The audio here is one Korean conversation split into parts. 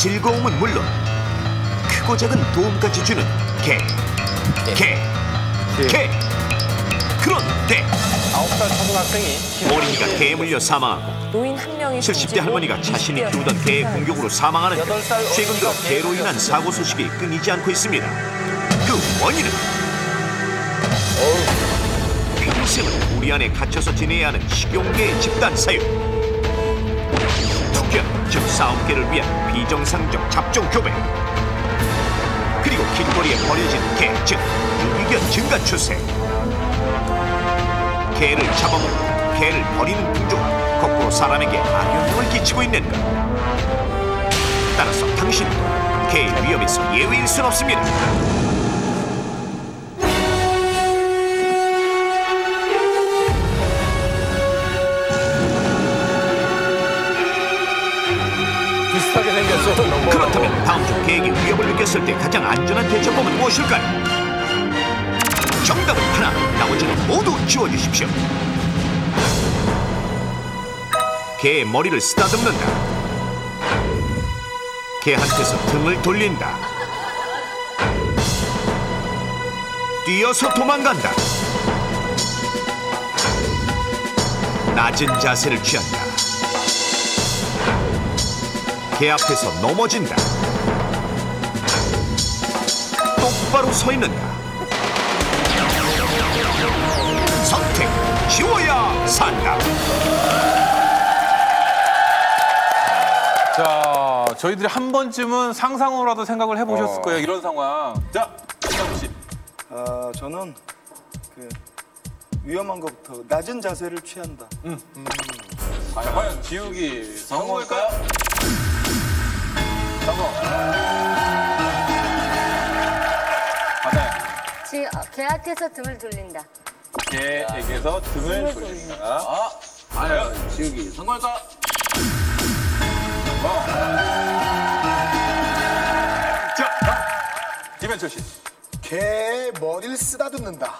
즐거움은 물론 크고 작은 도움까지 주는 개. 그런데 9살 초등학생이 어린이가 개에 물려 사망하고 노인 한 명이 70대 할머니가 자신이 키우던 개의 공격으로 사망하는 등 최근 들어 개로 인한 사고 소식이 끊이지 않고 있습니다. 그 원인은 평생을 우리 안에 갇혀서 지내야 하는 식용개의 집단 사육. 투견, 즉 싸움개를 위한 비정상적 잡종 교배. 그리고 길거리에 버려진 개, 즉 유기견 증가 추세. 개를 잡아먹고 개를 버리는 풍조가 거꾸로 사람에게 악영향을 끼치고 있는가? 따라서 당신도 개의 위협에서 예외일 순 없습니다. 비슷하게 생겼어. 그렇다면 다음 중 개에게 위협을 느꼈을 때 가장 안전한 대처법은 무엇일까요? 정답은 하나, 나머지는 모두 지워주십시오. 개의 머리를 쓰다듬는다. 개한테서 등을 돌린다. 뛰어서 도망간다. 낮은 자세를 취한다. 개 앞에서 넘어진다. 똑바로 서 있는다. 선택, 지워야 산다. 자, 저희들이 한 번쯤은 상상으로라도 생각을 해보셨을 거예요. 이런 상황. 자, 김상우 씨. 저는 그 위험한 것부터 낮은 자세를 취한다. 자, 과연 지우기 성공일까요? 성공. 맞아요. 개한테서 등을 돌린다. 개에게서 등을 돌린다. 과연 지우기 성공할까? 자, 김현철 씨. 개의 머리를 쓰다듬는다.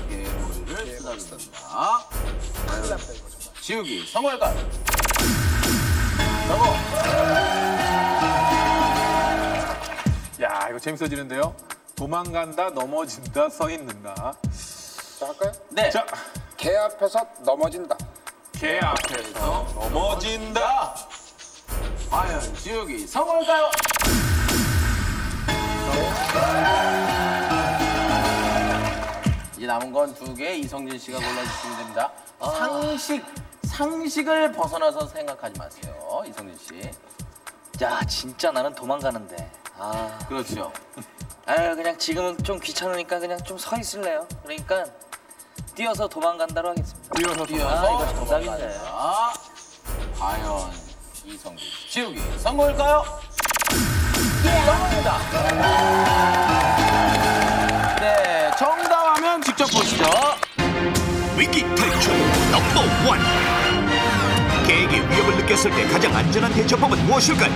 머리를 쓰다듬는다. 지우기 성공할까? 성공. 야, 이거 재밌어지는데요. 도망간다, 넘어진다, 서 있는다. 자, 할까요? 네. 자, 개 앞에서 넘어진다. 개 앞에서 넘어진다. 과연 지우기 성공할까요? 이제 남은 건 2개. 이성진 씨가 골라주시면 됩니다. 상식을 벗어나서 생각하지 마세요. 이성진 씨. 야, 진짜 나는 도망가는데. 그렇죠. 그냥 지금은 좀 귀찮으니까 그냥 좀 서 있을래요. 그러니까 뛰어서 도망간다로 하겠습니다. 뛰어서 이거 정답인데. 도망간다. 과연 이성진 씨. 지우기 성공일까요? 성공입니다. 네, 정답하면 직접 보시죠. 위기 탈출 넘버 원. 개에게 위협을 느꼈을 때 가장 안전한 대처법은 무엇일까요?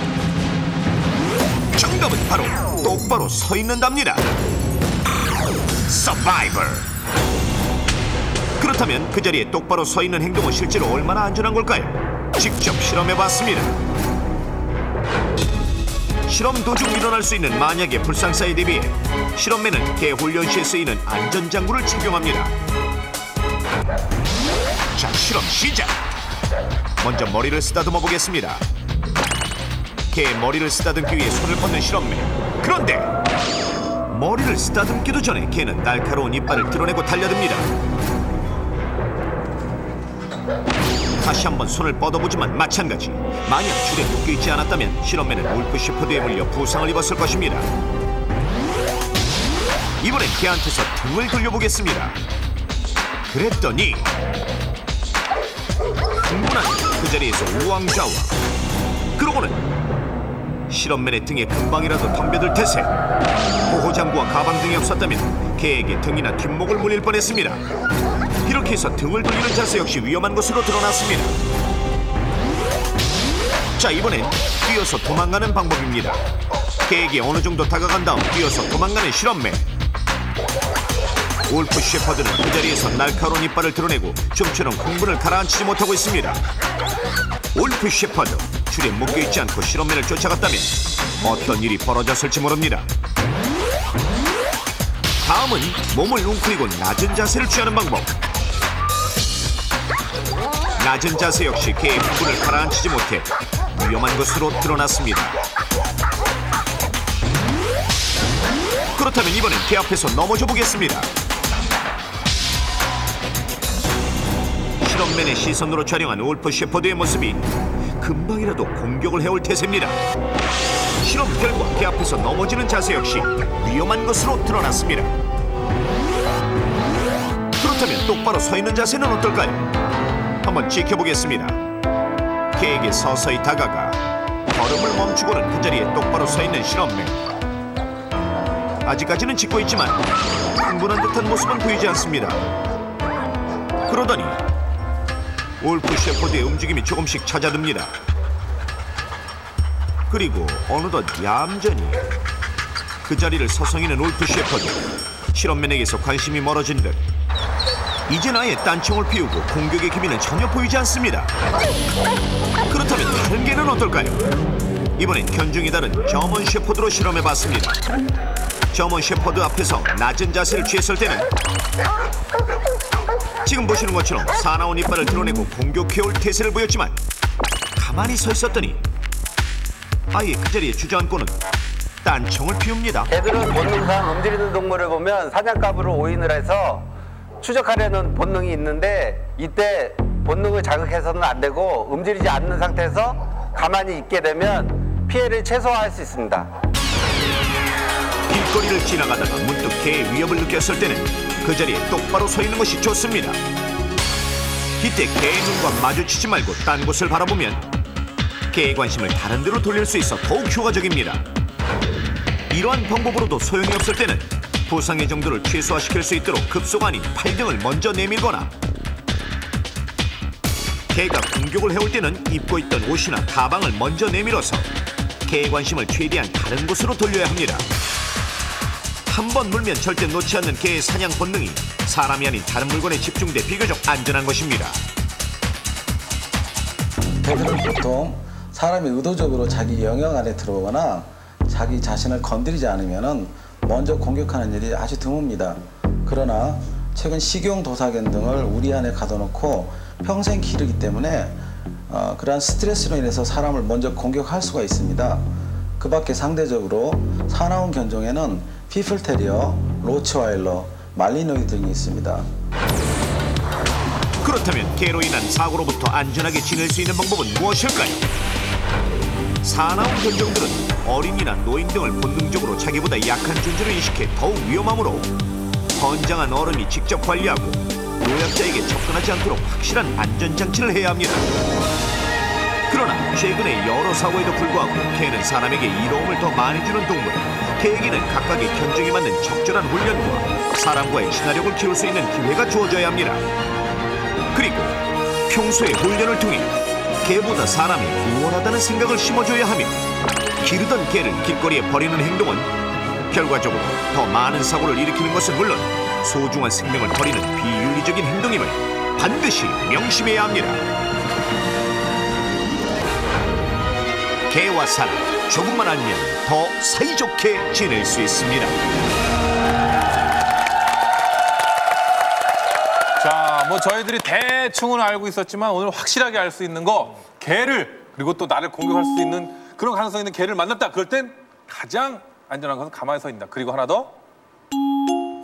정답은 바로 똑바로 서 있는답니다. 서바이벌. 그렇다면 그 자리에 똑바로 서 있는 행동은 실제로 얼마나 안전한 걸까요? 직접 실험해봤습니다. 실험 도중 일어날 수 있는 만약의 불상사에 대비해 실험맨은 개 훈련 시에 쓰이는 안전장구를 착용합니다. 자, 실험 시작! 먼저 머리를 쓰다듬어 보겠습니다. 개의 머리를 쓰다듬기 위해 손을 뻗는 실험맨. 그런데 머리를 쓰다듬기도 전에 개는 날카로운 이빨을 드러내고 달려듭니다. 다시 한번 손을 뻗어보지만 마찬가지. 만약 줄에 묶여있지 않았다면 실험맨은 울프 슈퍼드에 물려 부상을 입었을 것입니다. 이번엔 개한테서 등을 돌려보겠습니다. 그랬더니 흥분한 그 자리에서 우왕좌왕. 그러고는 실험맨의 등에 금방이라도 덤벼들 태세. 보호장구와 가방 등이 없었다면 개에게 등이나 뒷목을 물릴 뻔했습니다. 이렇게 해서 등을 돌리는 자세 역시 위험한 것으로 드러났습니다. 자, 이번엔 뛰어서 도망가는 방법입니다. 개에게 어느 정도 다가간 다음 뛰어서 도망가는 실험맨. 울프 셰퍼드는 그 자리에서 날카로운 이빨을 드러내고 좀처럼 흥분을 가라앉히지 못하고 있습니다. 울프 셰퍼드, 줄에 묶여있지 않고 실험맨을 쫓아갔다면 어떤 일이 벌어졌을지 모릅니다. 다음은 몸을 웅크리고 낮은 자세를 취하는 방법. 낮은 자세 역시 개의 흥분을 가라앉히지 못해 위험한 것으로 드러났습니다. 그렇다면 이번엔 개 앞에서 넘어져 보겠습니다. 실험맨의 시선으로 촬영한 울프 셰퍼드의 모습이 금방이라도 공격을 해올 태세입니다. 실험 결과 개 앞에서 넘어지는 자세 역시 위험한 것으로 드러났습니다. 그렇다면 똑바로 서 있는 자세는 어떨까요? 한번 지켜보겠습니다. 개에게 서서히 다가가 걸음을 멈추고는 그 자리에 똑바로 서 있는 실험맨. 아직까지는 짖고 있지만 흥분한 듯한 모습은 보이지 않습니다. 그러더니 울프 셰퍼드의 움직임이 조금씩 잦아듭니다. 그리고 어느덧 얌전히 그 자리를 서성이는 울프 셰퍼드. 실험맨에게서 관심이 멀어진 듯 이젠 아예 딴청을 피우고 공격의 기미는 전혀 보이지 않습니다. 그렇다면 다른 개는 어떨까요? 이번엔 견종이 다른 저먼 셰퍼드로 실험해봤습니다. 저먼 셰퍼드 앞에서 낮은 자세를 취했을 때는 지금 보시는 것처럼 사나운 이빨을 드러내고 공격해올 태세를 보였지만 가만히 서 있었더니 아예 그 자리에 주저앉고는 딴청을 피웁니다. 개들은 본능상 움직이는 동물을 보면 사냥감으로 오인을 해서 추적하려는 본능이 있는데 이때 본능을 자극해서는 안 되고 움직이지 않는 상태에서 가만히 있게 되면 피해를 최소화할 수 있습니다. 길거리를 지나가다가 문득 개의 위협을 느꼈을 때는 그 자리에 똑바로 서 있는 것이 좋습니다. 이때 개의 눈과 마주치지 말고 딴 곳을 바라보면 개의 관심을 다른 데로 돌릴 수 있어 더욱 효과적입니다. 이러한 방법으로도 소용이 없을 때는 부상의 정도를 최소화시킬 수 있도록 급속 아닌 팔등을 먼저 내밀거나 개가 공격을 해올 때는 입고 있던 옷이나 가방을 먼저 내밀어서 개의 관심을 최대한 다른 곳으로 돌려야 합니다. 한 번 물면 절대 놓지 않는 개의 사냥 본능이 사람이 아닌 다른 물건에 집중돼 비교적 안전한 것입니다. 개들은 보통 사람이 의도적으로 자기 영역 안에 들어오거나 자기 자신을 건드리지 않으면 먼저 공격하는 일이 아주 드뭅니다. 그러나 최근 식용 도사견 등을 우리 안에 가둬놓고 평생 기르기 때문에 그러한 스트레스로 인해서 사람을 먼저 공격할 수가 있습니다. 그 밖에 상대적으로 사나운 견종에는 피플테리어, 로츠와일러, 말리노이 등이 있습니다. 그렇다면 개로 인한 사고로부터 안전하게 지낼 수 있는 방법은 무엇일까요? 사나운 견종들은 어린이나 노인 등을 본능적으로 자기보다 약한 존재로 인식해 더욱 위험하므로 건장한 어른이 직접 관리하고 노약자에게 접근하지 않도록 확실한 안전장치를 해야 합니다. 그러나 최근의 여러 사고에도 불구하고 개는 사람에게 이로움을 더 많이 주는 동물. 개에게는 각각의 견종에 맞는 적절한 훈련과 사람과의 친화력을 키울 수 있는 기회가 주어져야 합니다. 그리고 평소의 훈련을 통해 개보다 사람이 우월하다는 생각을 심어줘야 하며 기르던 개를 길거리에 버리는 행동은 결과적으로 더 많은 사고를 일으키는 것은 물론 소중한 생명을 버리는 비윤리적인 행동임을 반드시 명심해야 합니다. 개와 사람 조금만 알면 더 사이좋게 지낼 수 있습니다. 자, 뭐 저희들이 대충은 알고 있었지만 오늘 확실하게 알 수 있는 거 개를 그리고 또 나를 공격할 수 있는 그런 가능성 있는 개를 만났다. 그럴 땐 가장 안전한 것은 가만히 서 있다. 그리고 하나 더.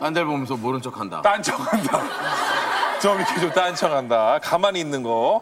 딴 데를 보면서 모른 척한다. 딴척한다. 좀 이렇게 좀 딴척한다. 가만히 있는 거.